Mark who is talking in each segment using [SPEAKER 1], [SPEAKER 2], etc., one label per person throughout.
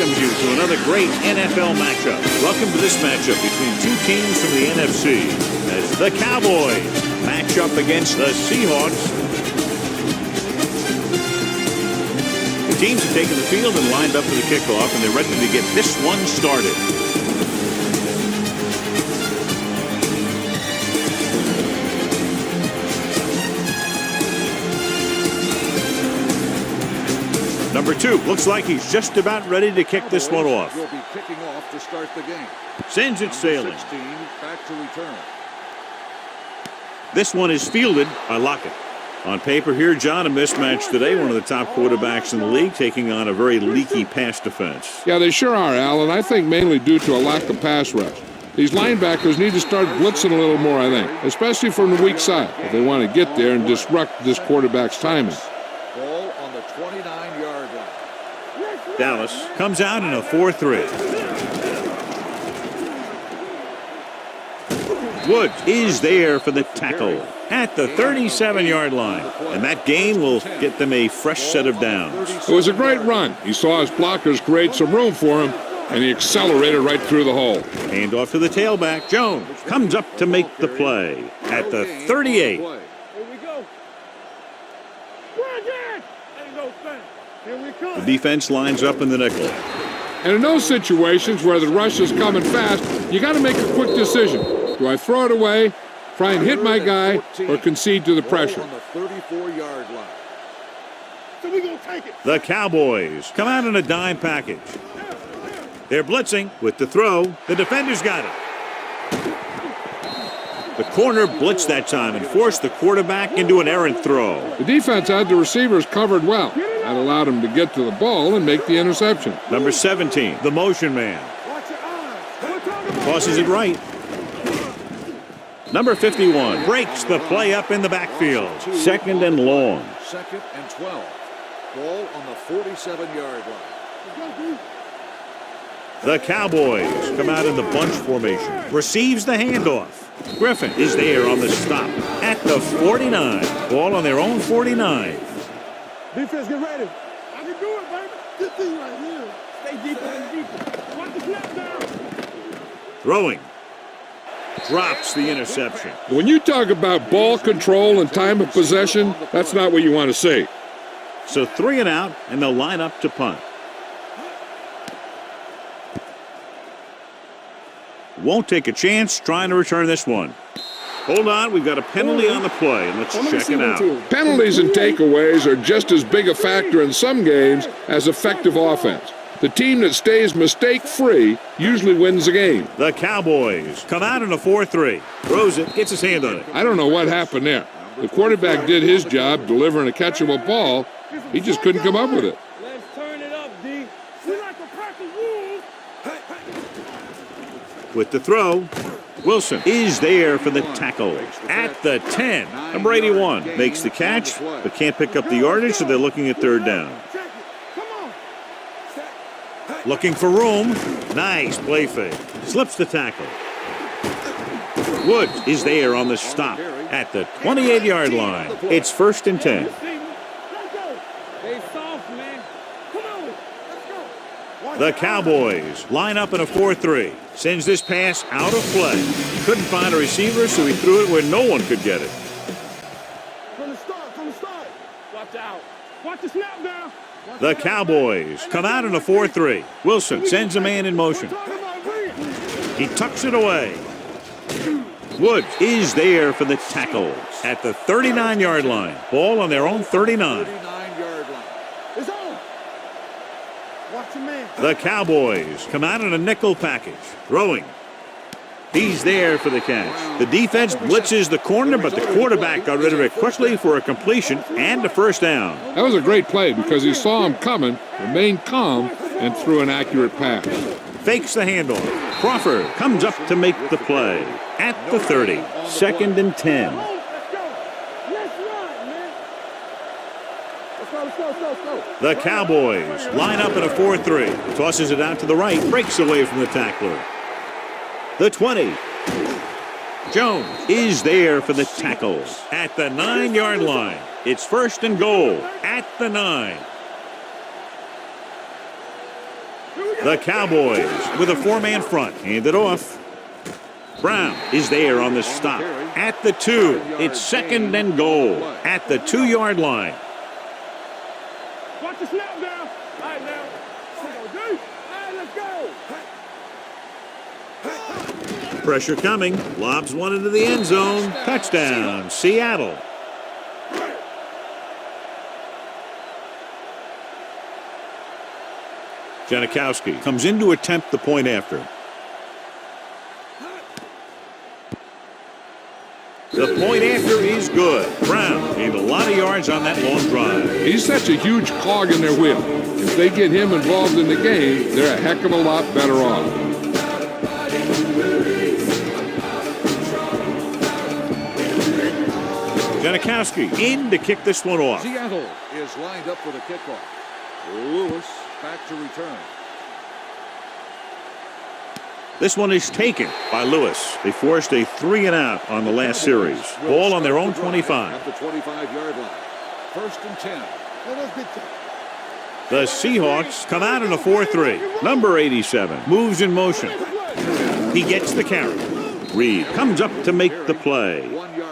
[SPEAKER 1] welcomes you to another great NFL matchup. Welcome to this matchup between two teams from the NFC as the Cowboys match up against the Seahawks. The teams have taken the field and lined up for the kickoff, and they're ready to get this one started. Number 2 looks like he's just about ready to kick this one off.
[SPEAKER 2] Will be kicking off to start the game.
[SPEAKER 1] Sends it sailing.
[SPEAKER 2] 16 back to return.
[SPEAKER 1] This one is fielded by Lockett. On paper here, John, a mismatch today. One of the top quarterbacks in the league taking on a very leaky pass defense.
[SPEAKER 3] Yeah, they sure are, Al, and I think mainly due to a lack of pass rush. These linebackers need to start blitzing a little more, I think, especially from the weak side, if they want to get there and disrupt this quarterback's timing.
[SPEAKER 2] Ball on the 29-yard line.
[SPEAKER 1] Dallas comes out in a 4-3. Woods is there for the tackle at the 37-yard line. And that gain will get them a fresh set of downs.
[SPEAKER 3] It was a great run. He saw his blockers create some room for him, and he accelerated right through the hole.
[SPEAKER 1] Hand off to the tailback. Jones comes up to make the play at the 38.
[SPEAKER 4] Here we go. Here we come.
[SPEAKER 1] The defense lines up in the nickel.
[SPEAKER 3] And in those situations where the rush is coming fast, you got to make a quick decision. Do I throw it away, try and hit my guy, or concede to the pressure?
[SPEAKER 2] On the 34-yard line.
[SPEAKER 4] So we gonna take it.
[SPEAKER 1] The Cowboys come out in a dime package. They're blitzing with the throw. The defender's got it. The corner blitzed that time and forced the quarterback into an errant throw.
[SPEAKER 3] The defense had the receivers covered well. That allowed him to get to the ball and make the interception.
[SPEAKER 1] Number 17, the motion man.
[SPEAKER 4] Watch your eyes.
[SPEAKER 1] Tosses it right. Number 51 breaks the play up in the backfield. Second and long.
[SPEAKER 2] 2nd and 12. Ball on the 47-yard line.
[SPEAKER 1] The Cowboys come out in the bunch formation. Receives the handoff. Griffin is there on the stop at the 49. Ball on their own 49.
[SPEAKER 4] Defense, get ready. I can do it, baby. Good thing right here. Stay deeper and deeper. Watch the snap down.
[SPEAKER 1] Throwing. Drops the interception.
[SPEAKER 3] When you talk about ball control and time of possession, that's not what you want to see.
[SPEAKER 1] So 3 and out, and they'll line up to punt. Won't take a chance trying to return this one. Hold on, we've got a penalty on the play, and let's check it out.
[SPEAKER 3] Penalties and takeaways are just as big a factor in some games as effective offense. The team that stays mistake-free usually wins the game.
[SPEAKER 1] The Cowboys come out in a 4-3. Throws it, gets his hand on it.
[SPEAKER 3] I don't know what happened there. The quarterback did his job delivering a catchable ball. He just couldn't come up with it.
[SPEAKER 4] Let's turn it up, D. We like to practice rules.
[SPEAKER 1] With the throw, Wilson is there for the tackle at the 10. Number 81 makes the catch, but can't pick up the yardage, so they're looking at third down. Looking for room. Nice play fake. Slips the tackle. Woods is there on the stop at the 28-yard line. It's 1st and 10. The Cowboys line up in a 4-3. Sends this pass out of play. Couldn't find a receiver, so he threw it where no one could get it.
[SPEAKER 4] From the start. Watch out. Watch the snap down.
[SPEAKER 1] The Cowboys come out in a 4-3. Wilson sends a man in motion. He tucks it away. Woods is there for the tackle at the 39-yard line. Ball on their own 39.
[SPEAKER 2] 39-yard line.
[SPEAKER 4] It's on. Watch your man.
[SPEAKER 1] The Cowboys come out in a nickel package. Throwing. He's there for the catch. The defense blitzes the corner, but the quarterback got rid of it quickly for a completion and a first down.
[SPEAKER 3] That was a great play because he saw him coming, remained calm, and threw an accurate pass.
[SPEAKER 1] Fakes the handoff. Crawford comes up to make the play at the 30. 2nd and 10.
[SPEAKER 4] Let's run, man. Let's go.
[SPEAKER 1] The Cowboys line up in a 4-3. Tosses it out to the right. Breaks away from the tackler. The 20. Jones is there for the tackle at the 9-yard line. It's 1st and goal at the 9. The Cowboys with a 4-man front. Hand it off. Brown is there on the stop. At the 2. It's 2nd and goal. At the 2-yard line.
[SPEAKER 4] Watch the snap down. All right, now. All right, let's go.
[SPEAKER 1] Pressure coming. Lobs one into the end zone. Touchdown, Seattle. Janikowski comes in to attempt the point after. The point after is good. Brown gained a lot of yards on that long drive.
[SPEAKER 3] He's such a huge cog in their wheel. If they get him involved in the game, they're a heck of a lot better off.
[SPEAKER 1] Janikowski in to kick this one off.
[SPEAKER 2] Seattle is lined up for the kickoff. Lewis back to return.
[SPEAKER 1] This one is taken by Lewis. They forced a 3-and-out on the last series. Ball on their own 25.
[SPEAKER 2] At the 25-yard line. 1st and 10.
[SPEAKER 1] The Seahawks come out in a 4-3. Number 87 moves in motion. He gets the carry. Reed comes up to make the play.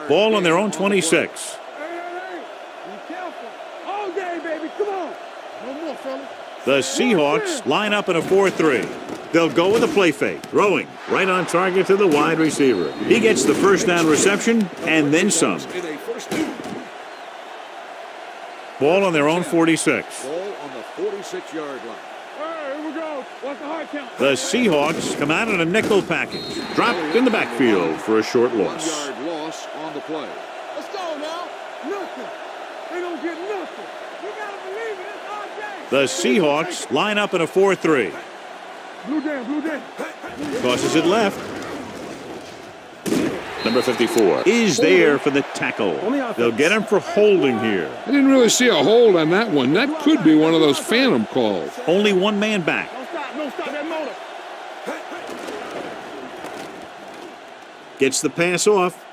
[SPEAKER 1] Ball on their own 26.
[SPEAKER 4] Hey, be careful. All day, baby. Come on. No more, fella.
[SPEAKER 1] The Seahawks line up in a 4-3. They'll go with a play fake. Throwing right on target to the wide receiver. He gets the first down reception and then some. Ball on their own 46.
[SPEAKER 2] Ball on the 46-yard line.
[SPEAKER 4] All right, here we go. What's the hard count?
[SPEAKER 1] The Seahawks come out in a nickel package. Dropped in the backfield for a short loss.
[SPEAKER 2] 1-yard loss on the play.
[SPEAKER 4] Let's go now. Nothing. They don't get nothing. You got to believe it. It's our day.
[SPEAKER 1] The Seahawks line up in a 4-3.
[SPEAKER 4] Blue down.
[SPEAKER 1] Tosses it left. Number 54 is there for the tackle. They'll get him for holding here.
[SPEAKER 3] I didn't really see a hold on that one. That could be one of those phantom calls.
[SPEAKER 1] Only one man back.
[SPEAKER 4] Don't stop that motor.
[SPEAKER 1] Gets the pass off.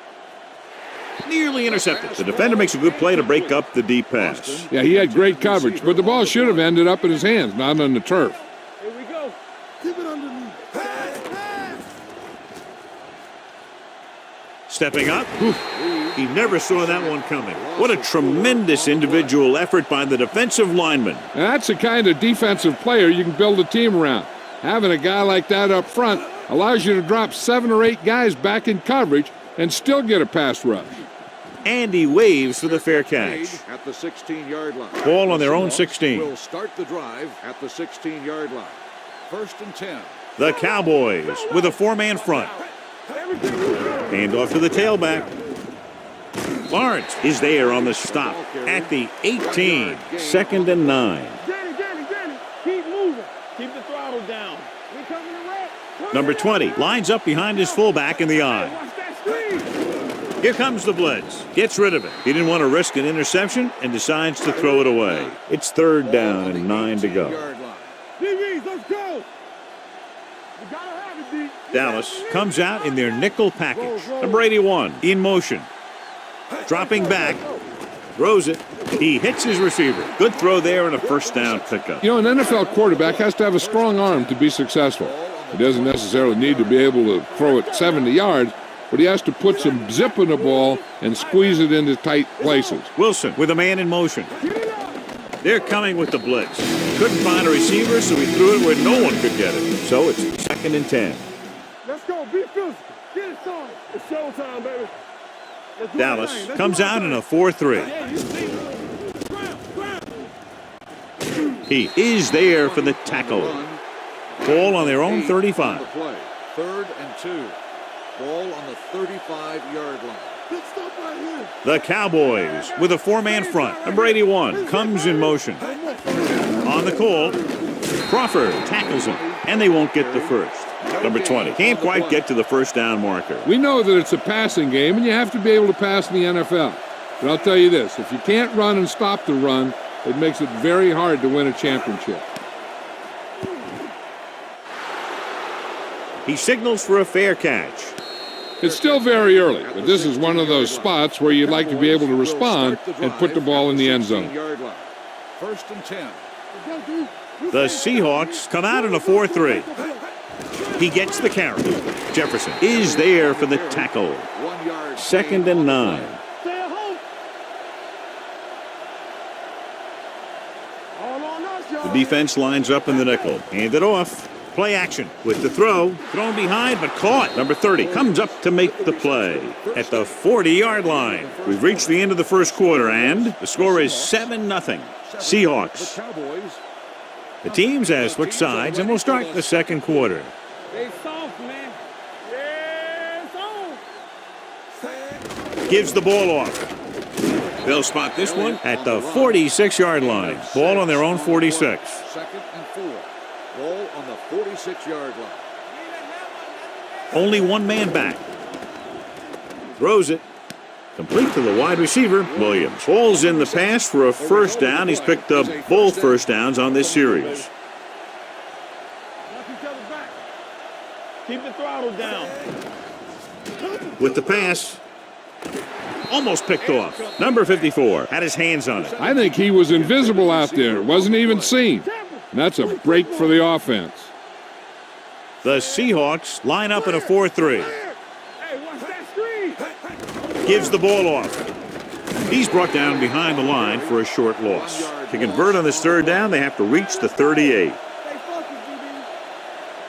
[SPEAKER 1] Nearly intercepted. The defender makes a good play to break up the deep pass.
[SPEAKER 3] Yeah, he had great coverage, but the ball should have ended up in his hands, not on the turf.
[SPEAKER 4] Here we go. Keep it underneath.
[SPEAKER 1] Stepping up. He never saw that one coming. What a tremendous individual effort by the defensive lineman.
[SPEAKER 3] And that's the kind of defensive player you can build a team around. Having a guy like that up front allows you to drop 7 or 8 guys back in coverage and still get a pass rush.
[SPEAKER 1] And he waves for the fair catch.
[SPEAKER 2] At the 16-yard line.
[SPEAKER 1] Ball on their own 16.
[SPEAKER 2] Will start the drive at the 16-yard line. 1st and 10.
[SPEAKER 1] The Cowboys with a 4-man front. Hand off to the tailback. Barnes is there on the stop at the 18. 2nd and 9.
[SPEAKER 4] Danny, keep moving. Keep the throttle down. We coming to wreck.
[SPEAKER 1] Number 20 lines up behind his fullback in the eye.
[SPEAKER 4] Watch that screen.
[SPEAKER 1] Here comes the blitz. Gets rid of it. He didn't want to risk an interception and decides to throw it away. It's 3rd down and 9 to go.
[SPEAKER 4] DBs, let's go. You gotta have it, D.
[SPEAKER 1] Dallas comes out in their nickel package. Number 81 in motion. Dropping back. Throws it. He hits his receiver. Good throw there and a first down pickup.
[SPEAKER 3] You know, an NFL quarterback has to have a strong arm to be successful. He doesn't necessarily need to be able to throw it 70 yards, but he has to put some zip in the ball and squeeze it into tight places.
[SPEAKER 1] Wilson with a man in motion. They're coming with the blitz. Couldn't find a receiver, so he threw it where no one could get it. So it's 2nd and 10.
[SPEAKER 4] Let's go. Be physical. Get it started. It's showtime, baby.
[SPEAKER 1] Dallas comes out in a 4-3. He is there for the tackle. Ball on their own 35.
[SPEAKER 2] 3rd and 2. Ball on the 35-yard line.
[SPEAKER 1] The Cowboys with a 4-man front. Number 81 comes in motion. On the call, Crawford tackles him, and they won't get the first. Number 20 can't quite get to the first down marker.
[SPEAKER 3] We know that it's a passing game, and you have to be able to pass in the NFL. But I'll tell you this, if you can't run and stop the run, it makes it very hard to win a championship.
[SPEAKER 1] He signals for a fair catch.
[SPEAKER 3] It's still very early, but this is one of those spots where you'd like to be able to respond and put the ball in the end zone.
[SPEAKER 2] 1st and 10.
[SPEAKER 1] The Seahawks come out in a 4-3. He gets the carry. Jefferson is there for the tackle.
[SPEAKER 2] 1 yard.
[SPEAKER 1] 2nd and 9.
[SPEAKER 4] Stay at home. All on us, y'all.
[SPEAKER 1] The defense lines up in the nickel. Hand it off. Play action with the throw. Thrown behind, but caught. Number 30 comes up to make the play at the 40-yard line. We've reached the end of the first quarter, and the score is 7-0. Seahawks.
[SPEAKER 2] The Cowboys.
[SPEAKER 1] The teams have switched sides, and we'll start the second quarter.
[SPEAKER 4] They soft, man. Yeah, soft.
[SPEAKER 1] Gives the ball off. They'll spot this one at the 46-yard line. Ball on their own 46.
[SPEAKER 2] 2nd and 4. Ball on the 46-yard line.
[SPEAKER 1] Only one man back. Throws it. Complete to the wide receiver, Williams. Falls in the pass for a first down. He's picked up both first downs on this series.
[SPEAKER 4] Watch each other back. Keep the throttle down.
[SPEAKER 1] With the pass, almost picked off. Number 54 had his hands on it.
[SPEAKER 3] I think he was invisible out there. Wasn't even seen. And that's a break for the offense.
[SPEAKER 1] The Seahawks line up in a 4-3.
[SPEAKER 4] Hey, watch that screen.
[SPEAKER 1] Gives the ball off. He's brought down behind the line for a short loss. To convert on this third down, they have to reach the 38.
[SPEAKER 4] Stay focused, DB.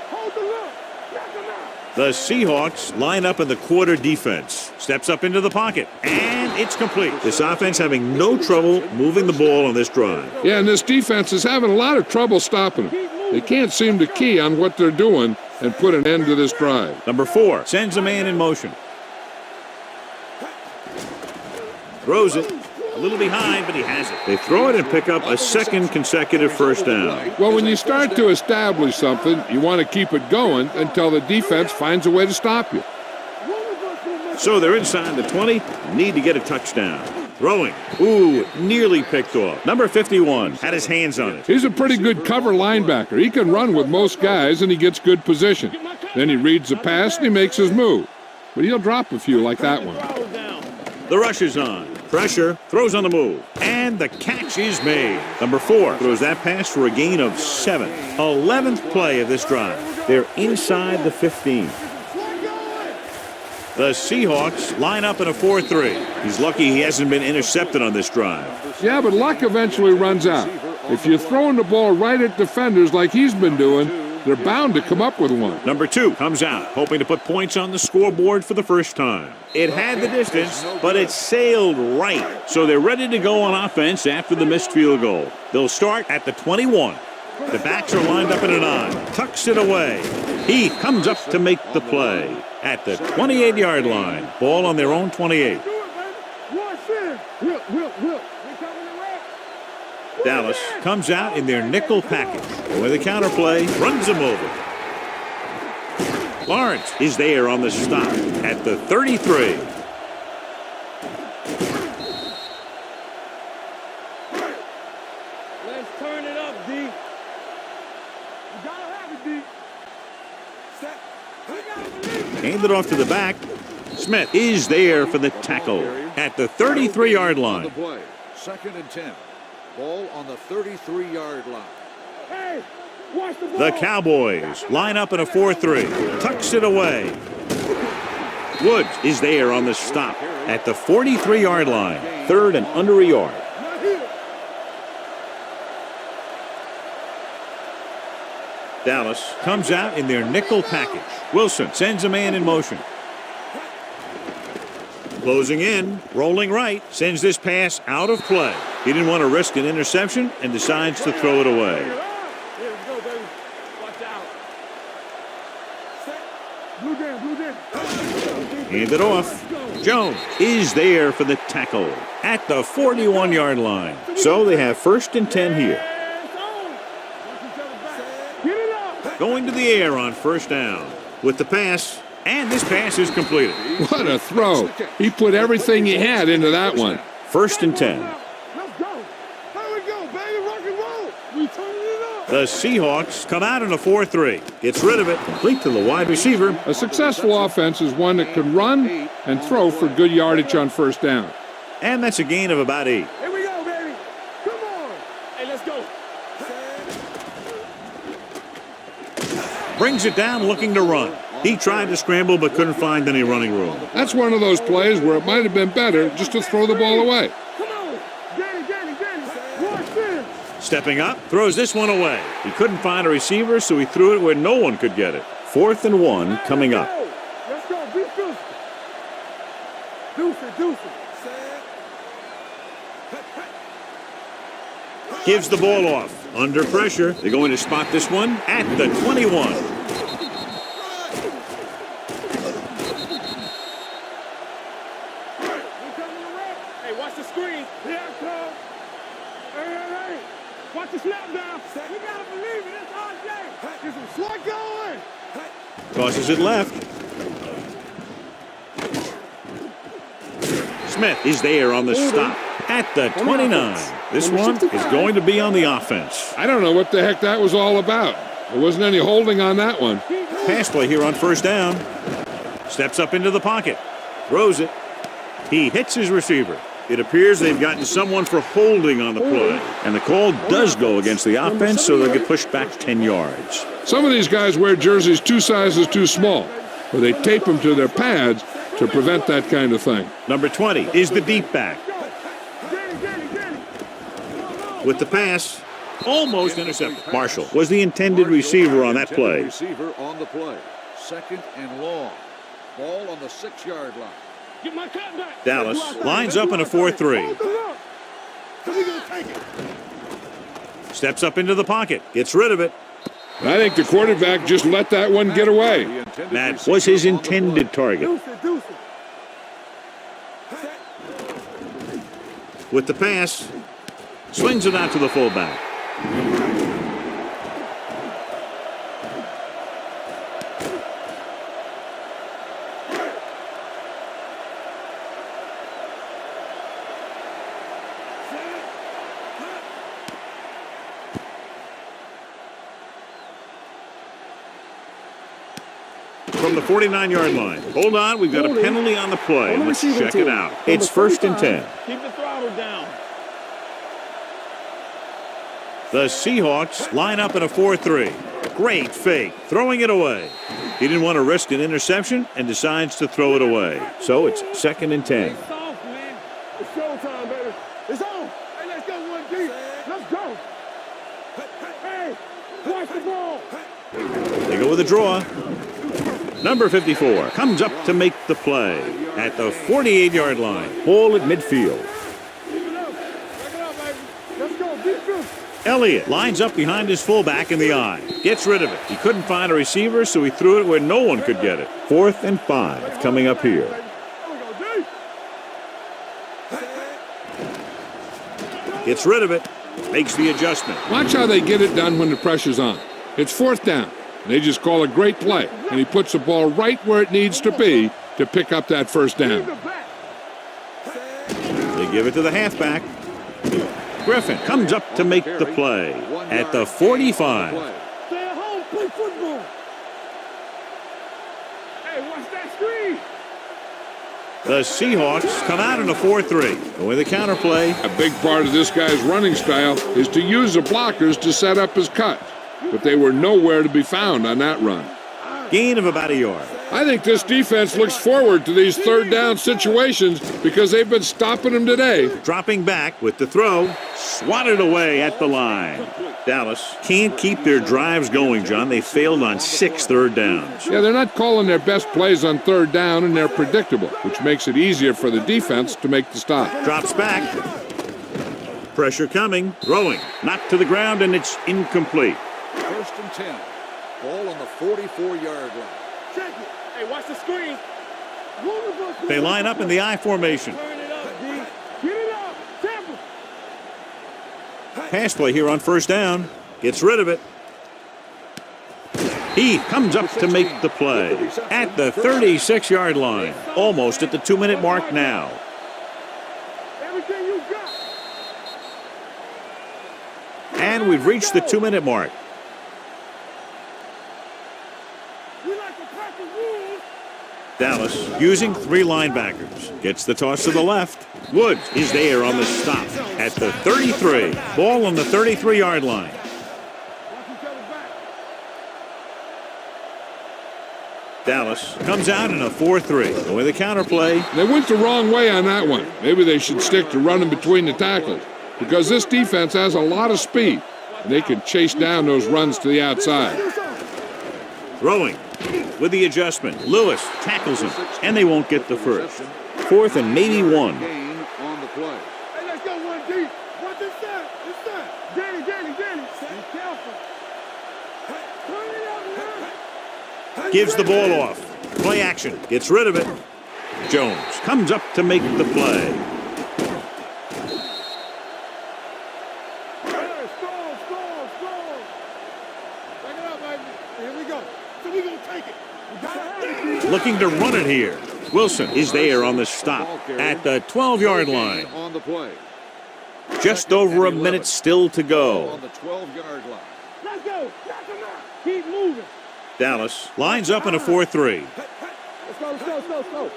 [SPEAKER 4] Hold the look. Knock him out.
[SPEAKER 1] The Seahawks line up in the quarter defense. Steps up into the pocket, and it's complete. This offense having no trouble moving the ball on this drive.
[SPEAKER 3] Yeah, and this defense is having a lot of trouble stopping them. They can't seem to key on what they're doing and put an end to this drive.
[SPEAKER 1] Number 4 sends a man in motion. Throws it. A little behind, but he has it. They throw it and pick up a second consecutive first down.
[SPEAKER 3] Well, when you start to establish something, you want to keep it going until the defense finds a way to stop you.
[SPEAKER 1] So they're inside the 20, need to get a touchdown. Throwing. Ooh, nearly picked off. Number 51 had his hands on it.
[SPEAKER 3] He's a pretty good cover linebacker. He can run with most guys, and he gets good position. Then he reads the pass, and he makes his move. But he'll drop a few like that one.
[SPEAKER 1] The rush is on. Pressure, throws on the move, and the catch is made. Number 4 throws that pass for a gain of 7. 11th play of this drive. They're inside the 15. The Seahawks line up in a 4-3. He's lucky he hasn't been intercepted on this drive.
[SPEAKER 3] Yeah, but luck eventually runs out. If you're throwing the ball right at defenders like he's been doing, they're bound to come up with one.
[SPEAKER 1] Number 2 comes out, hoping to put points on the scoreboard for the first time. It had the distance, but it sailed right. So they're ready to go on offense after the missed field goal. They'll start at the 21. The backs are lined up in a 9. Tucks it away. He comes up to make the play at the 28-yard line. Ball on their own 28. Dallas comes out in their nickel package. With a counterplay, runs him over. Lawrence is there on the stop at the 33.
[SPEAKER 4] Let's turn it up, D. You gotta have it, D.
[SPEAKER 1] Hand it off to the back. Smith is there for the tackle at the 33-yard
[SPEAKER 2] On the
[SPEAKER 1] line.
[SPEAKER 2] play. 2nd and 10. Ball on the 33-yard line.
[SPEAKER 4] Hey, watch the ball.
[SPEAKER 1] The Cowboys line up in a 4-3. Tucks it away. Woods is there on the stop at the 43-yard line. 3rd and under a yard.
[SPEAKER 4] Not here.
[SPEAKER 1] Dallas comes out in their nickel package. Wilson sends a man in motion. Closing in, rolling right, sends this pass out of play. He didn't want to risk an interception and decides to throw it away.
[SPEAKER 4] Here we go, baby. Watch out. Blue down, blue down.
[SPEAKER 1] Hand it off. Jones is there for the tackle at the 41-yard line. So they have 1st and 10 here.
[SPEAKER 4] Get it up.
[SPEAKER 1] Going to the air on 1st down with the pass, and this pass is completed.
[SPEAKER 3] What a throw. He put everything he had into that one.
[SPEAKER 1] 1st and 10.
[SPEAKER 4] Let's go. There we go, baby. Rock and roll. We turning it up.
[SPEAKER 1] The Seahawks come out in a 4-3. Gets rid of it, complete to the wide receiver.
[SPEAKER 3] A successful offense is one that can run and throw for good yardage on 1st down.
[SPEAKER 1] And that's a gain of about 8.
[SPEAKER 4] Here we go, baby. Come on. Hey, let's go.
[SPEAKER 1] Brings it down looking to run. He tried to scramble but couldn't find any running room.
[SPEAKER 3] That's one of those plays where it might have been better just to throw the ball away.
[SPEAKER 4] Come on. Danny. Watch this.
[SPEAKER 1] Stepping up, throws this one away. He couldn't find a receiver, so he threw it where no one could get it. 4th and 1 coming up.
[SPEAKER 4] Let's go. Be Deuce.
[SPEAKER 1] Gives the ball off. Under pressure. They're going to spot this one at the 21.
[SPEAKER 4] Hey, watch the screen. Here it comes. Hey. Watch the snap down. We got to believe it. It's RJ. Get some slug going.
[SPEAKER 1] Tosses it left. Smith is there on the stop at the 29. This one is going to be on the offense.
[SPEAKER 3] I don't know what the heck that was all about. There wasn't any holding on that one.
[SPEAKER 1] Pass play here on 1st down. Steps up into the pocket. Throws it. He hits his receiver. It appears they've gotten someone for holding on the play. And the call does go against the offense, so they'll get pushed back 10 yards.
[SPEAKER 3] Some of these guys wear jerseys 2 sizes too small, or they tape them to their pads to prevent that kind of thing.
[SPEAKER 1] Number 20 is the deep back. With the pass, almost intercepted. Marshall was the intended receiver on that play.
[SPEAKER 2] Receiver on the play. 2nd and long. Ball on the 6-yard line.
[SPEAKER 4] Get my cut back.
[SPEAKER 1] Dallas lines up in a 4-3. Steps up into the pocket. Gets rid of it.
[SPEAKER 3] I think the quarterback just let that one get away.
[SPEAKER 1] That was his intended target. With the pass, swings it out to the fullback. From the 49-yard line. Hold on, we've got a penalty on the play. Let's check it out. It's 1st and 10.
[SPEAKER 4] Keep the throttle down.
[SPEAKER 1] The Seahawks line up in a 4-3. Great fake, throwing it away. He didn't want to risk an interception and decides to throw it away. So it's 2nd and 10.
[SPEAKER 4] It's off, man. It's showtime, baby. It's on. Hey, let's go 1 deep. Let's go. Hey, watch the ball.
[SPEAKER 1] They go with a draw. Number 54 comes up to make the play at the 48-yard line. Ball at midfield.
[SPEAKER 4] Let's go. Defense.
[SPEAKER 1] Elliott lines up behind his fullback in the eye. Gets rid of it. He couldn't find a receiver, so he threw it where no one could get it. 4th and 5 coming up here. Gets rid of it. Makes the adjustment.
[SPEAKER 3] Watch how they get it done when the pressure's on. It's 4th down. They just call a great play, and he puts the ball right where it needs to be to pick up that 1st down.
[SPEAKER 1] They give it to the halfback. Griffin comes up to make the play at the 45.
[SPEAKER 4] Stay at home, play football. Hey, watch that screen.
[SPEAKER 1] The Seahawks come out in a 4-3. With a counterplay.
[SPEAKER 3] A big part of this guy's running style is to use the blockers to set up his cut, but they were nowhere to be found on that run.
[SPEAKER 1] Gain of about a yard.
[SPEAKER 3] I think this defense looks forward to these 3rd down situations because they've been stopping them today.
[SPEAKER 1] Dropping back with the throw. Swatted away at the line. Dallas can't keep their drives going, John. They failed on 6 third downs.
[SPEAKER 3] Yeah, they're not calling their best plays on 3rd down, and they're predictable, which makes it easier for the defense to make the stop.
[SPEAKER 1] Drops back. Pressure coming. Throwing. Knocked to the ground, and it's incomplete.
[SPEAKER 2] 1st and 10. Ball on the 44-yard line.
[SPEAKER 4] Check it. Hey, watch the screen.
[SPEAKER 1] They line up in the I formation.
[SPEAKER 4] Turn it up, D. Get it up. Temple.
[SPEAKER 1] Pass play here on 1st down. Gets rid of it. He comes up to make the play at the 36-yard line. Almost at the 2-minute mark now.
[SPEAKER 4] Everything you got.
[SPEAKER 1] And we've reached the 2-minute mark. Dallas using 3 linebackers. Gets the toss to the left. Woods is there on the stop at the 33. Ball on the 33-yard line. Dallas comes out in a 4-3. With a counterplay.
[SPEAKER 3] They went the wrong way on that one. Maybe they should stick to running between the tackles because this defense has a lot of speed. And they can chase down those runs to the outside.
[SPEAKER 1] Throwing with the adjustment. Lewis tackles him, and they won't get the first. 4th and maybe 1.
[SPEAKER 2] Gain on the play.
[SPEAKER 4] Hey, let's go 1 deep. What this that? This that? Danny. Be careful. Turn it up, man.
[SPEAKER 1] Gives the ball off. Play action. Gets rid of it. Jones comes up to make the play.
[SPEAKER 4] Hey, score. Take it up, baby. Here we go. So we gonna take it. We gotta
[SPEAKER 1] Looking to run it here. Wilson is there on the stop at the 12-yard line.
[SPEAKER 2] On the play.
[SPEAKER 1] Just over a minute still to go.
[SPEAKER 2] On the 12-yard line.
[SPEAKER 4] Let's go. Knock him out. Keep moving.
[SPEAKER 1] Dallas lines up in a 4-3.
[SPEAKER 4] Let's go.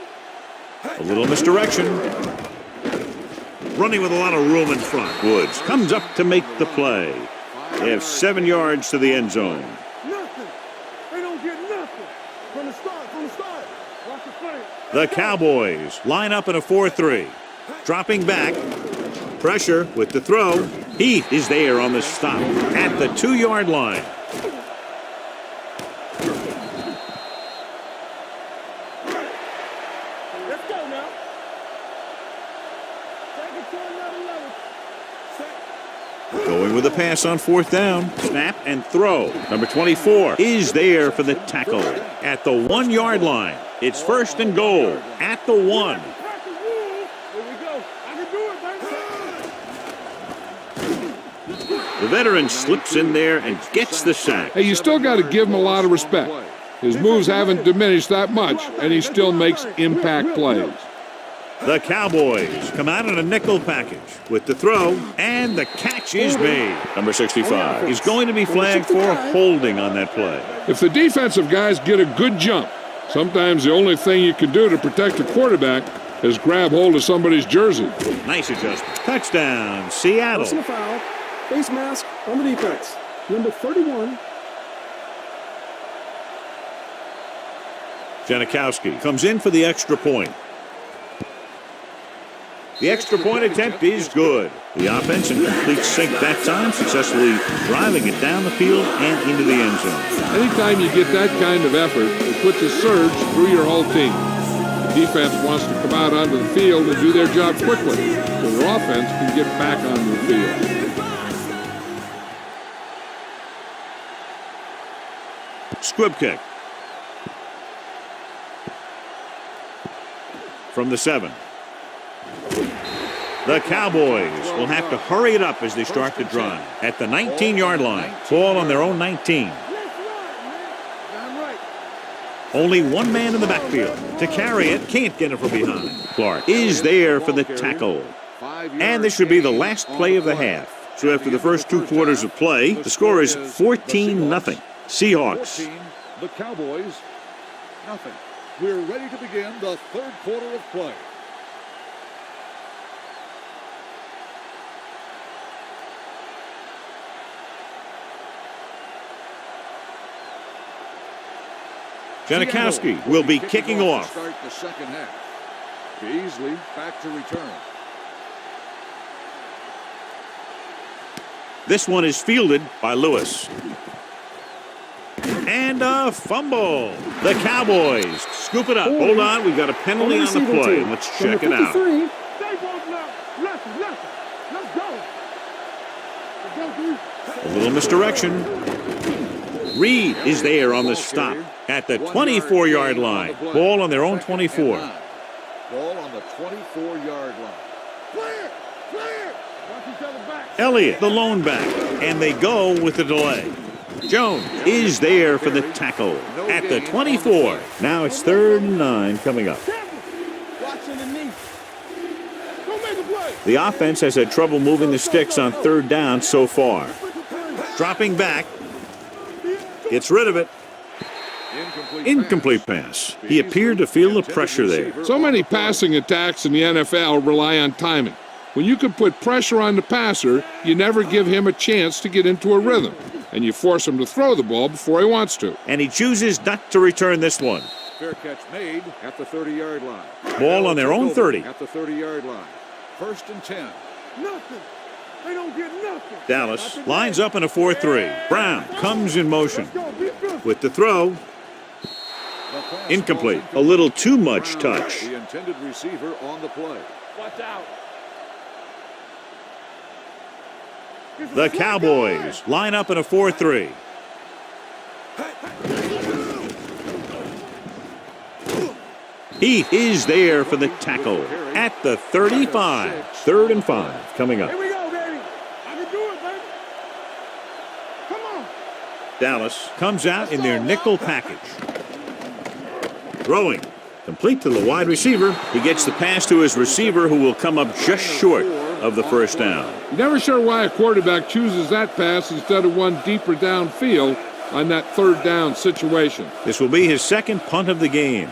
[SPEAKER 1] A little misdirection. Running with a lot of room in front. Woods comes up to make the play. They have 7 yards to the end zone.
[SPEAKER 4] Nothing. They don't get nothing. From the start. Watch the play.
[SPEAKER 1] The Cowboys line up in a 4-3. Dropping back. Pressure with the throw. He is there on the stop at the 2-yard line.
[SPEAKER 4] Let's go now. Take it to another level.
[SPEAKER 1] Going with a pass on 4th down. Snap and throw. Number 24 is there for the tackle at the 1-yard line. It's 1st and goal at the 1.
[SPEAKER 4] Here we go. I can do it, baby.
[SPEAKER 1] The veteran slips in there and gets the sack.
[SPEAKER 3] Hey, you still got to give him a lot of respect. His moves haven't diminished that much, and he still makes impact plays.
[SPEAKER 1] The Cowboys come out in a nickel package with the throw, and the catch is made. Number 65 is going to be flagged for holding on that play.
[SPEAKER 3] If the defensive guys get a good jump, sometimes the only thing you can do to protect the quarterback is grab hold of somebody's jersey.
[SPEAKER 1] Nice adjustment. Touchdown, Seattle.
[SPEAKER 5] Personal foul. Face mask on the defense. Number 31.
[SPEAKER 1] Janikowski comes in for the extra point. The extra point attempt is good. The offense in complete sync that time, successfully driving it down the field and into the end zone.
[SPEAKER 3] Anytime you get that kind of effort, it puts a surge through your whole team. The defense wants to come out onto the field and do their job quickly, so their offense can get back onto the field.
[SPEAKER 1] Squib kick. From the 7. The Cowboys will have to hurry it up as they start to drive. At the 19-yard line, ball on their own 19. Only one man in the backfield. To carry it, can't get it from behind. Clark is there for the tackle. And this should be the last play of the half. So after the first 2 quarters of play, the score is 14-0. Seahawks.
[SPEAKER 2] The Cowboys, nothing. We're ready to begin the 3rd quarter of play.
[SPEAKER 1] Janikowski will be kicking off.
[SPEAKER 2] Start the second half. Beasley back to return.
[SPEAKER 1] This one is fielded by Lewis. And a fumble. The Cowboys scoop it up. Hold on, we've got a penalty on the play. Let's check it out.
[SPEAKER 4] Stay both now. Left. Let's go.
[SPEAKER 1] A little misdirection. Reed is there on the stop at the 24-yard line. Ball on their own 24.
[SPEAKER 2] Ball on the 24-yard line.
[SPEAKER 4] Clear. Watch each other back.
[SPEAKER 1] Elliott, the lone back, and they go with the delay. Jones is there for the tackle at the 24. Now it's 3rd and 9 coming up.
[SPEAKER 4] Watch underneath. Go make a play.
[SPEAKER 1] The offense has had trouble moving the sticks on 3rd down so far. Dropping back. Gets rid of it. Incomplete pass. He appeared to feel the pressure there.
[SPEAKER 3] So many passing attacks in the NFL rely on timing. When you can put pressure on the passer, you never give him a chance to get into a rhythm, and you force him to throw the ball before he wants to.
[SPEAKER 1] And he chooses not to return this one.
[SPEAKER 2] Fair catch made at the 30-yard line.
[SPEAKER 1] Ball on their own 30.
[SPEAKER 2] At the 30-yard line. 1st and 10.
[SPEAKER 4] Nothing. They don't get nothing.
[SPEAKER 1] Dallas lines up in a 4-3. Brown comes in motion. With the throw. Incomplete. A little too much touch.
[SPEAKER 2] The intended receiver on the play.
[SPEAKER 4] Watch out.
[SPEAKER 1] The Cowboys line up in a 4-3. He is there for the tackle at the 35. 3rd and 5 coming up.
[SPEAKER 4] Here we go, baby. I can do it, baby. Come on.
[SPEAKER 1] Dallas comes out in their nickel package. Throwing. Complete to the wide receiver. He gets the pass to his receiver, who will come up just short of the 1st down.
[SPEAKER 3] Never sure why a quarterback chooses that pass instead of one deeper downfield on that 3rd down situation.
[SPEAKER 1] This will be his 2nd punt of the game.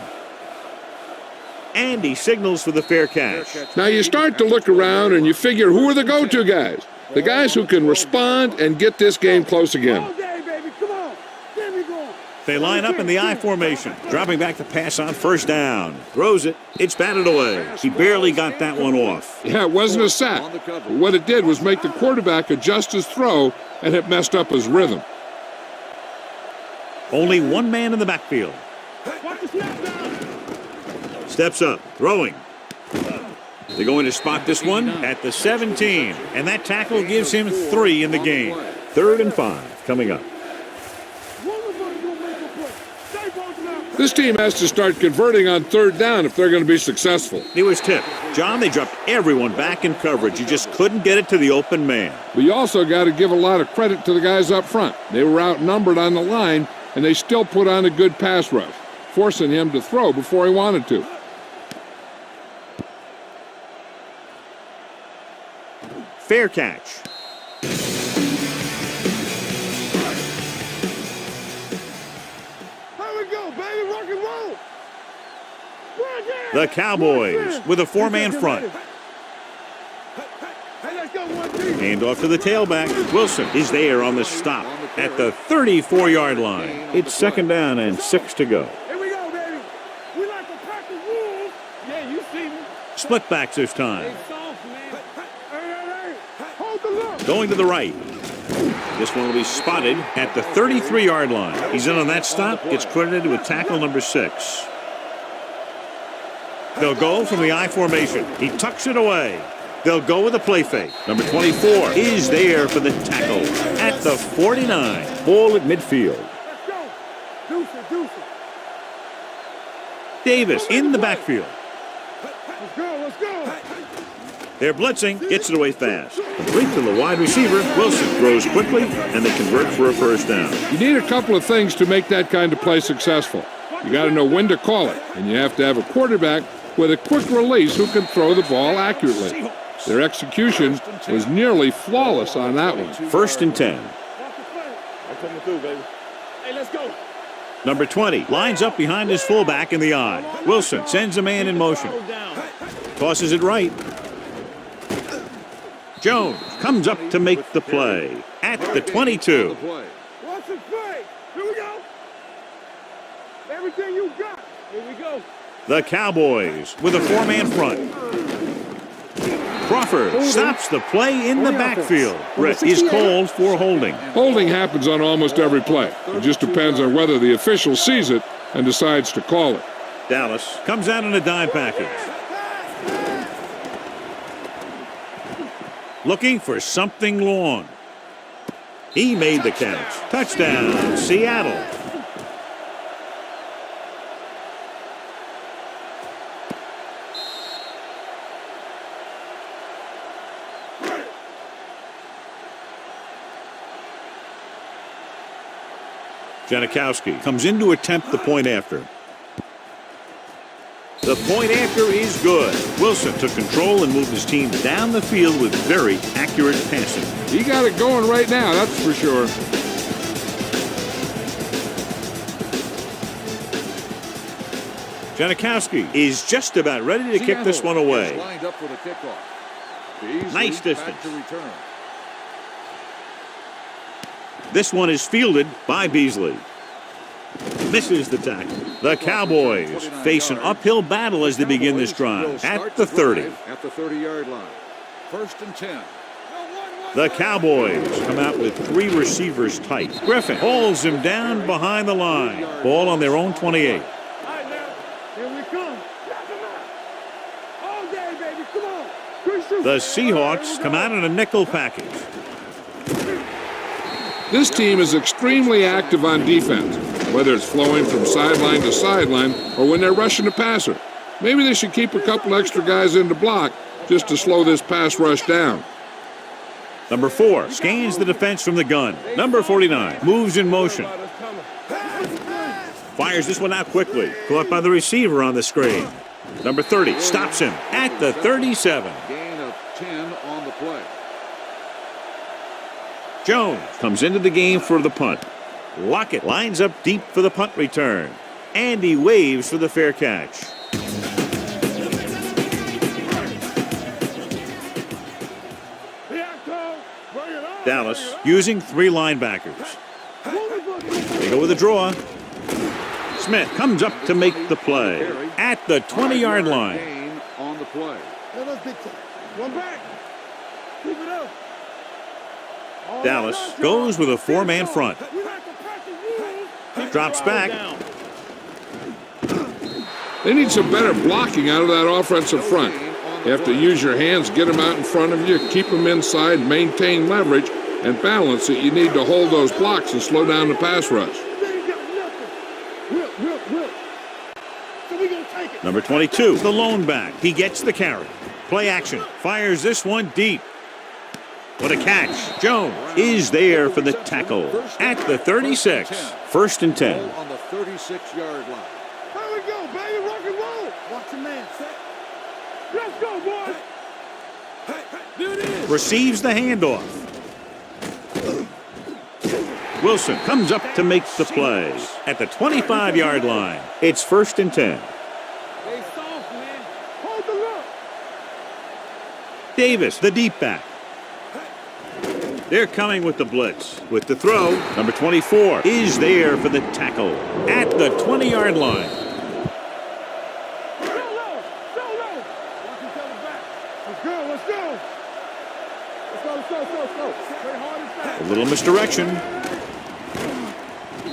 [SPEAKER 1] And he signals for the fair catch.
[SPEAKER 3] Now you start to look around and you figure, who are the go-to guys? The guys who can respond and get this game close again.
[SPEAKER 4] All day, baby. Come on. Get me going.
[SPEAKER 1] They line up in the I formation. Dropping back the pass on 1st down. Throws it. It's batted away. He barely got that one off.
[SPEAKER 3] Yeah, it wasn't a sack. What it did was make the quarterback adjust his throw, and it messed up his rhythm.
[SPEAKER 1] Only one man in the backfield.
[SPEAKER 4] Watch the snap down.
[SPEAKER 1] Steps up. Throwing. They're going to spot this one at the 17. And that tackle gives him 3 in the game. 3rd and 5 coming up.
[SPEAKER 3] This team has to start converting on 3rd down if they're going to be successful.
[SPEAKER 1] He was tipped. John, they dropped everyone back in coverage. You just couldn't get it to the open man.
[SPEAKER 3] But you also got to give a lot of credit to the guys up front. They were outnumbered on the line, and they still put on a good pass rush, forcing him to throw before he wanted to.
[SPEAKER 1] Fair catch.
[SPEAKER 4] Here we go, baby. Rock and roll.
[SPEAKER 1] The Cowboys with a 4-man front.
[SPEAKER 4] Hey, let's go, 1-2.
[SPEAKER 1] Hand off to the tailback. Wilson is there on the stop at the 34-yard line. It's 2nd down and 6 to go.
[SPEAKER 4] Here we go, baby. We like to pack the wolves. Yeah, you see me.
[SPEAKER 1] Split backs this time.
[SPEAKER 4] Soft, man. Hey. Hold the look.
[SPEAKER 1] Going to the right. This one will be spotted at the 33-yard line. He's in on that stop. Gets credited with tackle number 6. They'll go from the I formation. He tucks it away. They'll go with a play fake. Number 24 is there for the tackle at the 49. Ball at midfield.
[SPEAKER 4] Let's go. Deuce it.
[SPEAKER 1] Davis in the backfield.
[SPEAKER 4] Let's go.
[SPEAKER 1] They're blitzing. Gets it away fast. Complete to the wide receiver. Wilson throws quickly, and they convert for a 1st down.
[SPEAKER 3] You need a couple of things to make that kind of play successful. You got to know when to call it, and you have to have a quarterback with a quick release who can throw the ball accurately. Their execution was nearly flawless on that one.
[SPEAKER 1] 1st and 10.
[SPEAKER 4] I'm coming through, baby. Hey, let's go.
[SPEAKER 1] Number 20 lines up behind his fullback in the I. Wilson sends a man in motion. Tosses it right. Jones comes up to make the play at the 22.
[SPEAKER 4] Watch the play. Here we go. Everything you got. Here we go.
[SPEAKER 1] The Cowboys with a 4-man front. Crawford stops the play in the backfield. Brett is called for holding.
[SPEAKER 3] Holding happens on almost every play. It just depends on whether the official sees it and decides to call it.
[SPEAKER 1] Dallas comes out in a dime package. Looking for something long. He made the catch. Touchdown, Seattle. Janikowski comes in to attempt the point after. The point after is good. Wilson took control and moved his team down the field with very accurate passing.
[SPEAKER 3] He got it going right now, that's for sure.
[SPEAKER 1] Janikowski is just about ready to kick this one away.
[SPEAKER 2] Lined up for the kickoff.
[SPEAKER 1] Nice distance.
[SPEAKER 2] Back to return.
[SPEAKER 1] This one is fielded by Beasley. Misses the tackle. The Cowboys face an uphill battle as they begin this drive at the 30.
[SPEAKER 2] At the 30-yard line. 1st and 10.
[SPEAKER 1] The Cowboys come out with 3 receivers tight. Griffin hauls him down behind the line. Ball on their own 28.
[SPEAKER 4] All right, now. Here we come. All day, baby. Come on.
[SPEAKER 1] The Seahawks come out in a nickel package.
[SPEAKER 3] This team is extremely active on defense, whether it's flowing from sideline to sideline or when they're rushing the passer. Maybe they should keep a couple extra guys in the block just to slow this pass rush down.
[SPEAKER 1] Number 4 scans the defense from the gun. Number 49 moves in motion. Fires this one out quickly. Caught by the receiver on the screen. Number 30 stops him at the 37.
[SPEAKER 2] Gain of 10 on the play.
[SPEAKER 1] Jones comes into the game for the punt. Lockett lines up deep for the punt return. And he waves for the fair catch. Dallas using 3 linebackers. They go with a draw. Smith comes up to make the play at the 20-yard line.
[SPEAKER 2] Gain on the play.
[SPEAKER 4] One back. Keep it up.
[SPEAKER 1] Dallas goes with a 4-man front. Drops back.
[SPEAKER 3] They need some better blocking out of that offensive front. You have to use your hands, get them out in front of you, keep them inside, maintain leverage, and balance it. You need to hold those blocks and slow down the pass rush.
[SPEAKER 1] Number 22, the lone back. He gets the carry. Play action. Fires this one deep. What a catch. Jones is there for the tackle at the 36. 1st and 10.
[SPEAKER 2] On the 36-yard line.
[SPEAKER 4] Here we go, baby. Rock and roll. Watch your man. Let's go, boys. Do this.
[SPEAKER 1] Receives the handoff. Wilson comes up to make the play at the 25-yard line. It's 1st and 10.
[SPEAKER 4] Stay soft, man. Hold the look.
[SPEAKER 1] Davis, the deep back. They're coming with the blitz. With the throw, number 24 is there for the tackle at the 20-yard line. A little misdirection.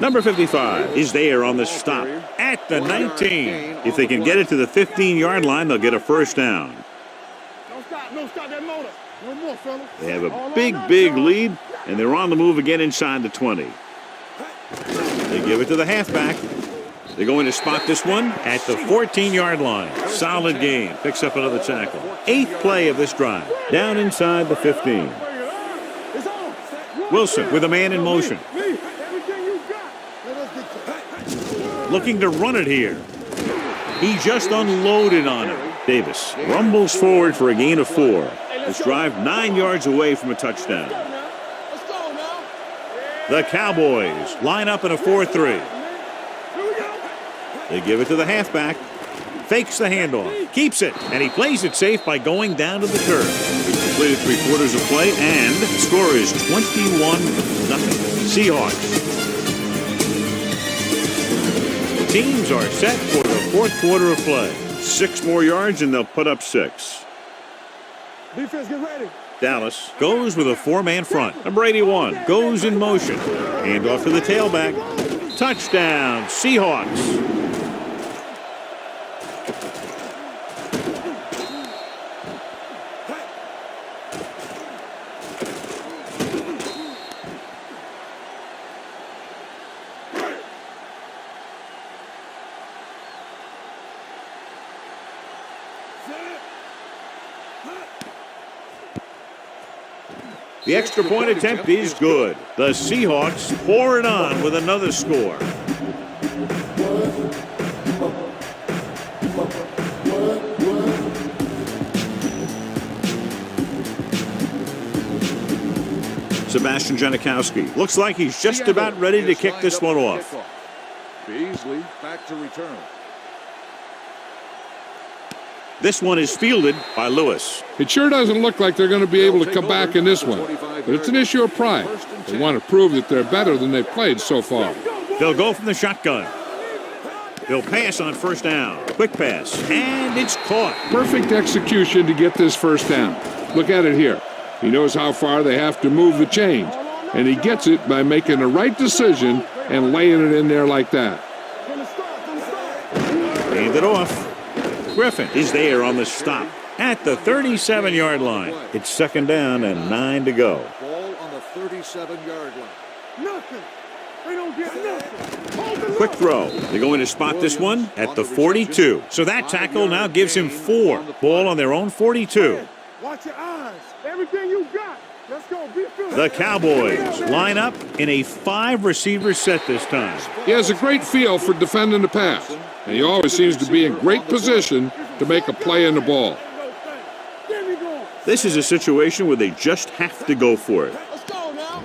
[SPEAKER 1] Number 55 is there on the stop at the 19. If they can get it to the 15-yard line, they'll get a 1st down.
[SPEAKER 4] Don't stop that motor. No more, fellas.
[SPEAKER 1] They have a big lead, and they're on the move again inside the 20. They give it to the halfback. They're going to spot this one at the 14-yard line. Solid game. Picks up another tackle. 8th play of this drive. Down inside the 15. Wilson with a man in motion. Looking to run it here. He just unloaded on him. Davis rumbles forward for a gain of 4. This drive 9 yards away from a touchdown. The Cowboys line up in a 4-3. They give it to the halfback. Fakes the handoff. Keeps it. And he plays it safe by going down to the turf. He's completed 3/4 of play, and the score is 21-0. Seahawks. The teams are set for the 4th quarter of play. 6 more yards, and they'll put up 6.
[SPEAKER 4] Defense, get ready.
[SPEAKER 1] Dallas goes with a 4-man front. Number 81 goes in motion. Hand off to the tailback. Touchdown, Seahawks. The extra point attempt is good. The Seahawks pour it on with another score. Sebastian Janikowski looks like he's just about ready to kick this one off.
[SPEAKER 2] Beasley back to return.
[SPEAKER 1] This one is fielded by Lewis.
[SPEAKER 3] It sure doesn't look like they're going to be able to come back in this one, but it's an issue of pride. They want to prove that they're better than they've played so far.
[SPEAKER 1] They'll go from the shotgun. They'll pass on first down. Quick pass, and it's caught.
[SPEAKER 3] Perfect execution to get this first down. Look at it here. He knows how far they have to move the chains, and he gets it by making the right decision and laying it in there like that.
[SPEAKER 1] Hand it off. Griffin is there on the stop at the 37-yard line. It's second down and 9 to go.
[SPEAKER 2] Ball on the 37-yard line.
[SPEAKER 4] Nothing. They don't get nothing. Hold the
[SPEAKER 1] Quick throw. They're going to spot this one at the 42. So that tackle now gives him 4. Ball on their own 42.
[SPEAKER 4] Watch your eyes. Everything you got. Let's go. Be good.
[SPEAKER 1] The Cowboys line up in a 5-receiver set this time.
[SPEAKER 3] He has a great feel for defending the pass, and he always seems to be in great position to make a play in the ball.
[SPEAKER 4] There we go.
[SPEAKER 1] This is a situation where they just have to go for it.
[SPEAKER 4] Let's go now.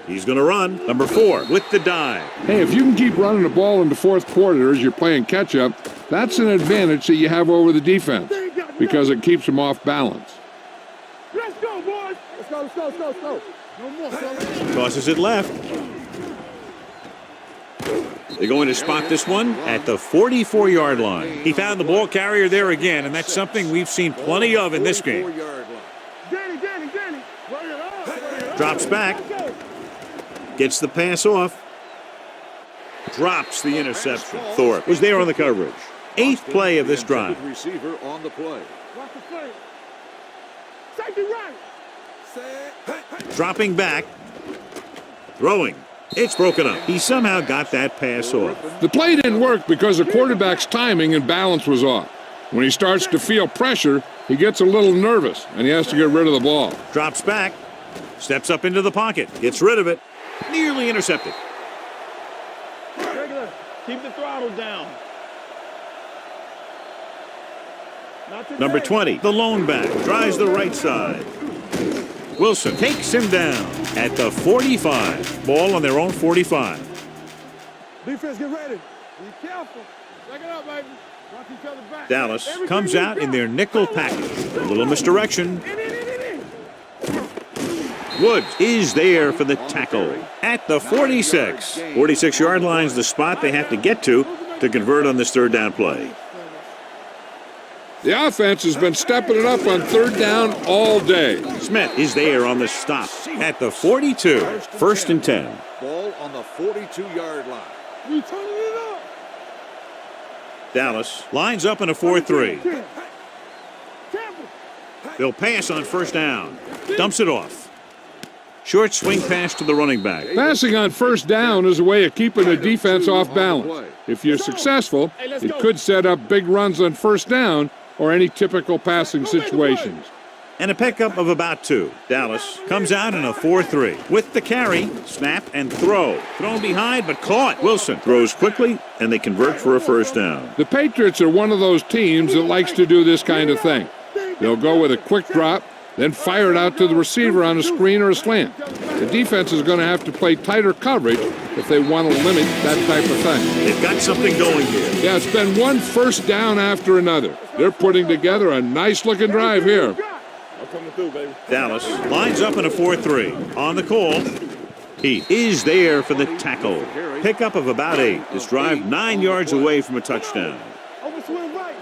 [SPEAKER 1] He's going to run. Number 4 with the dive.
[SPEAKER 3] Hey, if you can keep running the ball in the fourth quarter as you're playing catch-up, that's an advantage that you have over the defense because it keeps them off balance.
[SPEAKER 4] Let's go, boys. Let's go, let's go, let's go, let's go. No more, fellas.
[SPEAKER 1] Tosses it left. They're going to spot this one at the 44-yard line. He found the ball carrier there again, and that's something we've seen plenty of in this game.
[SPEAKER 4] Danny. Bring it up.
[SPEAKER 1] Drops back. Gets the pass off. Drops the interception. Thorpe was there on the coverage. 8th play of this drive.
[SPEAKER 2] Receiver on the play.
[SPEAKER 4] Watch the play. Safety right.
[SPEAKER 1] Dropping back. Throwing. It's broken up. He somehow got that pass off.
[SPEAKER 3] The play didn't work because the quarterback's timing and balance was off. When he starts to feel pressure, he gets a little nervous, and he has to get rid of the ball.
[SPEAKER 1] Drops back. Steps up into the pocket. Gets rid of it. Nearly intercepted.
[SPEAKER 4] Regular. Keep the throttle down.
[SPEAKER 1] Number 20, the lone back, drives the right side. Wilson takes him down at the 45. Ball on their own 45.
[SPEAKER 4] Defense, get ready. Be careful. Check it out, baby. Watch each other back.
[SPEAKER 1] Dallas comes out in their nickel package. A little misdirection. Woods is there for the tackle at the 46. 46-yard line's the spot they have to get to convert on this third down play.
[SPEAKER 3] The offense has been stepping it up on third down all day.
[SPEAKER 1] Smith is there on the stop at the 42. First and 10.
[SPEAKER 2] Ball on the 42-yard line.
[SPEAKER 4] We turning it up.
[SPEAKER 1] Dallas lines up in a 4-3. They'll pass on first down. Dumps it off. Short swing pass to the running back.
[SPEAKER 3] Passing on first down is a way of keeping the defense off balance. If you're successful, it could set up big runs on first down or any typical passing situations.
[SPEAKER 1] And a pickup of about 2. Dallas comes out in a 4-3. With the carry, snap, and throw. Thrown behind, but caught. Wilson throws quickly, and they convert for a first down.
[SPEAKER 3] The Patriots are one of those teams that likes to do this kind of thing. They'll go with a quick drop, then fire it out to the receiver on a screen or a slant. The defense is going to have to play tighter coverage if they want to limit that type of thing.
[SPEAKER 1] They've got something going here.
[SPEAKER 3] Yeah, it's been one first down after another. They're putting together a nice-looking drive here.
[SPEAKER 4] I'm coming through, baby.
[SPEAKER 1] Dallas lines up in a 4-3. On the call, he is there for the tackle. Pickup of about 8. This drive 9 yards away from a touchdown.
[SPEAKER 4] Over swing right.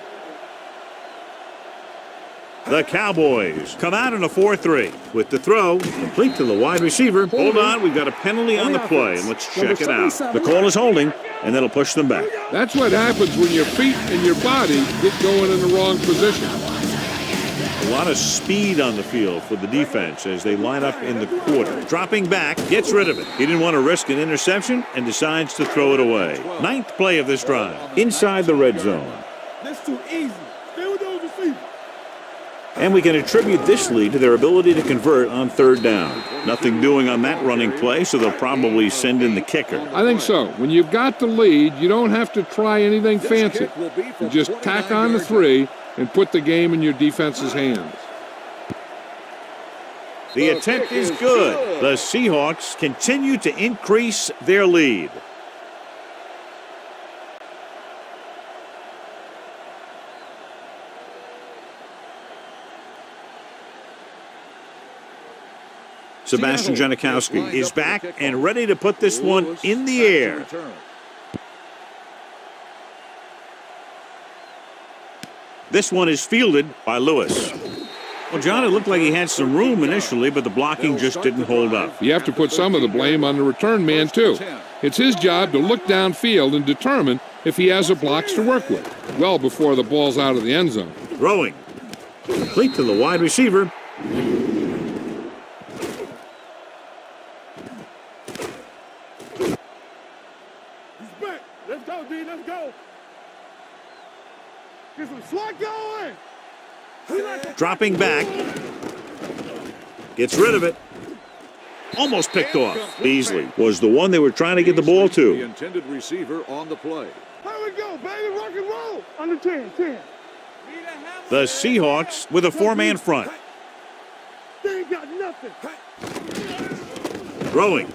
[SPEAKER 1] The Cowboys come out in a 4-3 with the throw complete to the wide receiver. Hold on, we've got a penalty on the play, and let's check it out. The call is holding, and that'll push them back.
[SPEAKER 3] That's what happens when your feet and your body get going in the wrong position.
[SPEAKER 1] A lot of speed on the field for the defense as they line up in the quarter. Dropping back, gets rid of it. He didn't want to risk an interception and decides to throw it away. 9th play of this drive, inside the red zone.
[SPEAKER 4] This too easy. Stay with those receivers.
[SPEAKER 1] And we can attribute this lead to their ability to convert on third down. Nothing doing on that running play, so they'll probably send in the kicker.
[SPEAKER 3] I think so. When you've got the lead, you don't have to try anything fancy. You just tack on the 3 and put the game in your defense's hands.
[SPEAKER 1] The attempt is good. The Seahawks continue to increase their lead. Sebastian Janikowski is back and ready to put this one in the air. This one is fielded by Lewis. Well, John, it looked like he had some room initially, but the blocking just didn't hold up.
[SPEAKER 3] You have to put some of the blame on the return man, too. It's his job to look downfield and determine if he has the blocks to work with, well before the ball's out of the end zone.
[SPEAKER 1] Throwing. Complete to the wide receiver.
[SPEAKER 4] Let's go, D. Let's go. Get some slot going.
[SPEAKER 1] Dropping back. Gets rid of it. Almost picked off. Beasley was the one they were trying to get the ball
[SPEAKER 2] The
[SPEAKER 1] to.
[SPEAKER 2] intended receiver on the play.
[SPEAKER 4] Here we go, baby. Rock and roll. Under 10.
[SPEAKER 1] The Seahawks with a four-man front.
[SPEAKER 4] They ain't got nothing.
[SPEAKER 1] Throwing.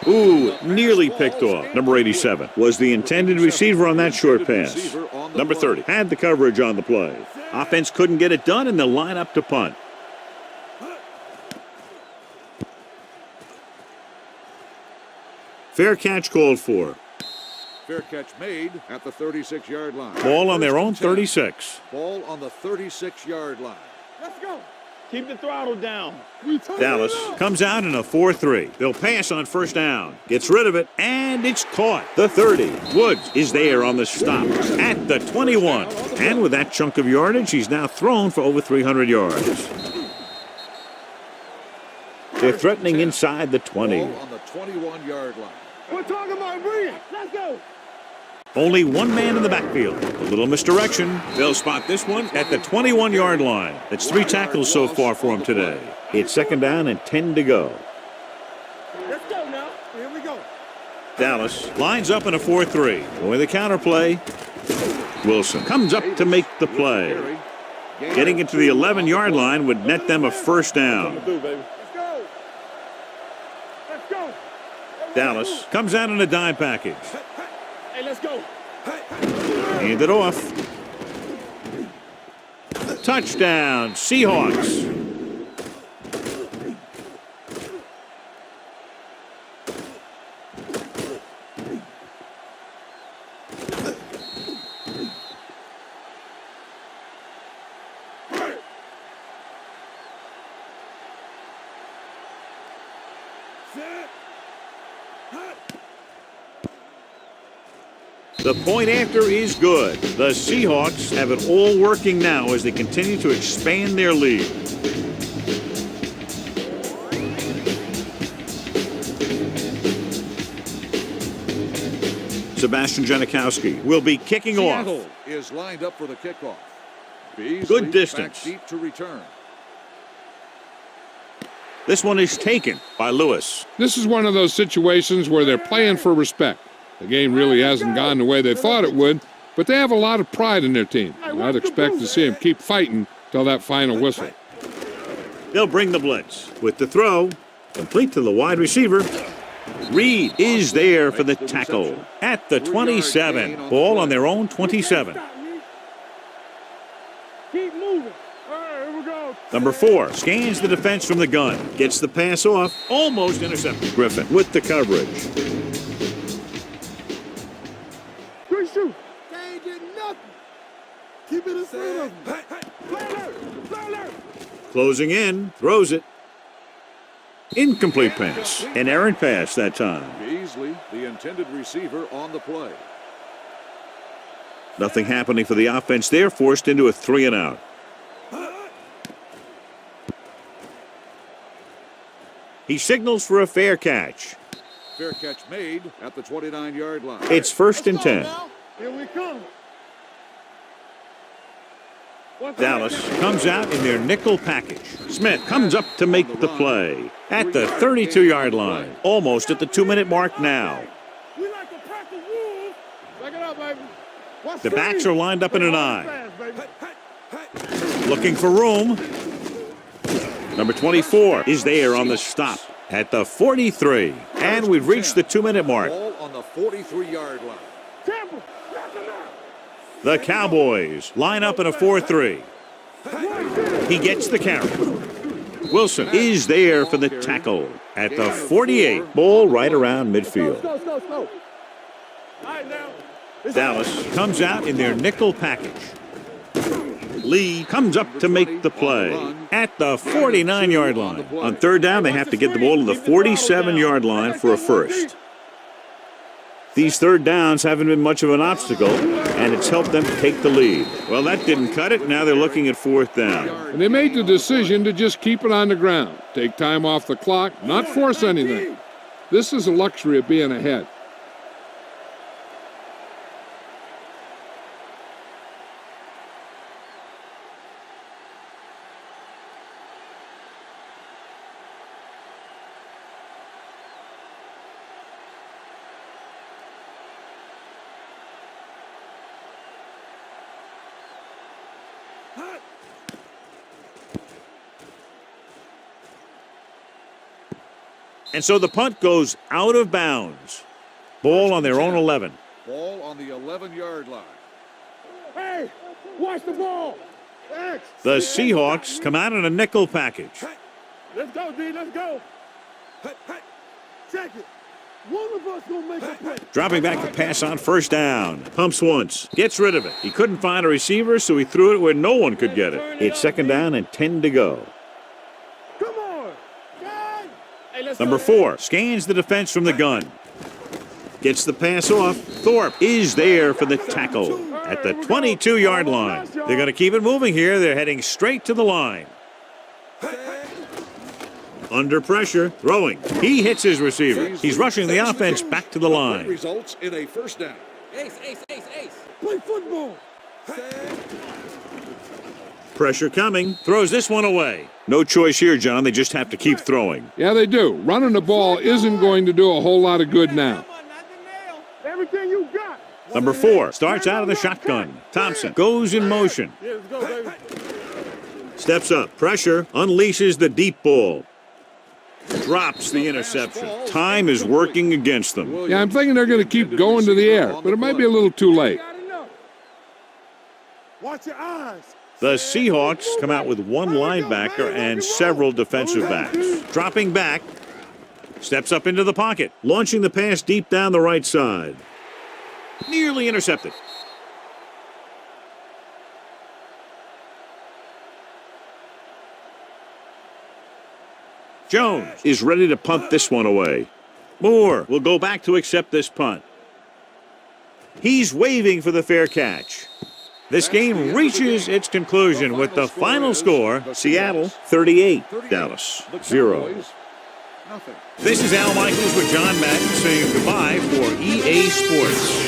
[SPEAKER 1] Ooh, nearly picked off. Number 87 was the intended receiver on that short pass. Number 30 had the coverage on the play. Offense couldn't get it done, and they'll line up to punt. Fair catch called for.
[SPEAKER 2] Fair catch made at the 36-yard line.
[SPEAKER 1] Ball on their own 36.
[SPEAKER 2] Ball on the 36-yard line.
[SPEAKER 4] Let's go. Keep the throttle down.
[SPEAKER 1] Dallas comes out in a 4-3. They'll pass on first down. Gets rid of it, and it's caught. The 30. Woods is there on the stop at the 21. And with that chunk of yardage, he's now thrown for over 300 yards. They're threatening inside the 20.
[SPEAKER 2] Ball on the 21-yard line.
[SPEAKER 4] We're talking about Reed. Let's go.
[SPEAKER 1] Only one man in the backfield. A little misdirection. They'll spot this one at the 21-yard line. That's 3 tackles so far for him today. It's second down and 10 to go.
[SPEAKER 4] Let's go now. Here we go.
[SPEAKER 1] Dallas lines up in a 4-3. With a counterplay. Wilson comes up to make the play. Getting it to the 11-yard line would net them a first down.
[SPEAKER 4] Let's go. Let's go.
[SPEAKER 1] Dallas comes out in a dime package.
[SPEAKER 4] Hey, let's go.
[SPEAKER 1] Hand it off. Touchdown, Seahawks. The point after is good. The Seahawks have it all working now as they continue to expand their lead. Sebastian Janikowski will be kicking off.
[SPEAKER 2] Seattle is lined up for the kickoff. Beasley
[SPEAKER 1] Good distance.
[SPEAKER 2] back deep to return.
[SPEAKER 1] This one is taken by Lewis.
[SPEAKER 3] This is one of those situations where they're playing for respect. The game really hasn't gone the way they thought it would, but they have a lot of pride in their team. And I'd expect to see them keep fighting till that final whistle.
[SPEAKER 1] They'll bring the blitz with the throw. Complete to the wide receiver. Reed is there for the tackle at the 27. Ball on their own 27.
[SPEAKER 4] Keep moving. All right, here we go.
[SPEAKER 1] Number 4 scans the defense from the gun. Gets the pass off. Almost intercepted. Griffin with the coverage.
[SPEAKER 4] Good shoot. They ain't getting nothing. Keep it in front of them. Play alert.
[SPEAKER 1] Closing in. Throws it. Incomplete pass. An errant pass that time.
[SPEAKER 2] Beasley, the intended receiver on the play.
[SPEAKER 1] Nothing happening for the offense there. Forced into a 3-and-out. He signals for a fair catch.
[SPEAKER 2] Fair catch made at the 29-yard line.
[SPEAKER 1] It's first and 10.
[SPEAKER 4] Here we come.
[SPEAKER 1] Dallas comes out in their nickel package. Smith comes up to make the play at the 32-yard line. Almost at the 2-minute mark now.
[SPEAKER 4] We like to pack the wolves. Back it up, baby.
[SPEAKER 1] The backs are lined up in an eye. Looking for room. Number 24 is there on the stop at the 43. And we've reached the 2-minute mark.
[SPEAKER 2] Ball on the 43-yard line.
[SPEAKER 4] Tampa.
[SPEAKER 1] The Cowboys line up in a 4-3. He gets the carry. Wilson is there for the tackle at the 48. Ball right around midfield.
[SPEAKER 4] Slow. All right, now.
[SPEAKER 1] Dallas comes out in their nickel package. Lee comes up to make the play at the 49-yard line. On third down, they have to get the ball to the 47-yard line for a first. These third downs haven't been much of an obstacle, and it's helped them take the lead. Well, that didn't cut it. Now they're looking at fourth down.
[SPEAKER 3] And they made the decision to just keep it on the ground, take time off the clock, not force anything. This is a luxury of being ahead.
[SPEAKER 1] And so the punt goes out of bounds. Ball on their own 11.
[SPEAKER 2] Ball on the 11-yard line.
[SPEAKER 4] Hey, watch the ball.
[SPEAKER 1] The Seahawks come out in a nickel package.
[SPEAKER 4] Let's go, D. Let's go. Check it. One of us gonna make a play.
[SPEAKER 1] Dropping back to pass on first down. Pumps once. Gets rid of it. He couldn't find a receiver, so he threw it where no one could get it. It's second down and 10 to go.
[SPEAKER 4] Come on. Hey,
[SPEAKER 1] Number 4 scans the defense from the gun. Gets the pass off. Thorpe is there for the tackle at the 22-yard line. They're going to keep it moving here. They're heading straight to the line. Under pressure, throwing. He hits his receiver. He's rushing the offense back to the line.
[SPEAKER 2] Results in a first down.
[SPEAKER 4] Ace. Play football.
[SPEAKER 1] Pressure coming. Throws this one away. No choice here, John. They just have to keep throwing.
[SPEAKER 3] Yeah, they do. Running the ball isn't going to do a whole lot of good now.
[SPEAKER 4] Everything you got.
[SPEAKER 1] Number 4 starts out of the shotgun. Thompson goes in motion.
[SPEAKER 4] Yeah, let's go, baby.
[SPEAKER 1] Steps up. Pressure. Unleashes the deep ball. Drops the interception. Time is working against them.
[SPEAKER 3] Yeah, I'm thinking they're going to keep going to the air, but it might be a little too late.
[SPEAKER 4] Watch your eyes.
[SPEAKER 1] The Seahawks come out with one linebacker and several defensive backs. Dropping back. Steps up into the pocket. Launching the pass deep down the right side. Nearly intercepted. Jones is ready to punt this one away. Moore will go back to accept this punt. He's waving for the fair catch. This game reaches its conclusion with the final score, Seattle 38, Dallas 0. This is Al Michaels with John Madden saying goodbye for EA Sports.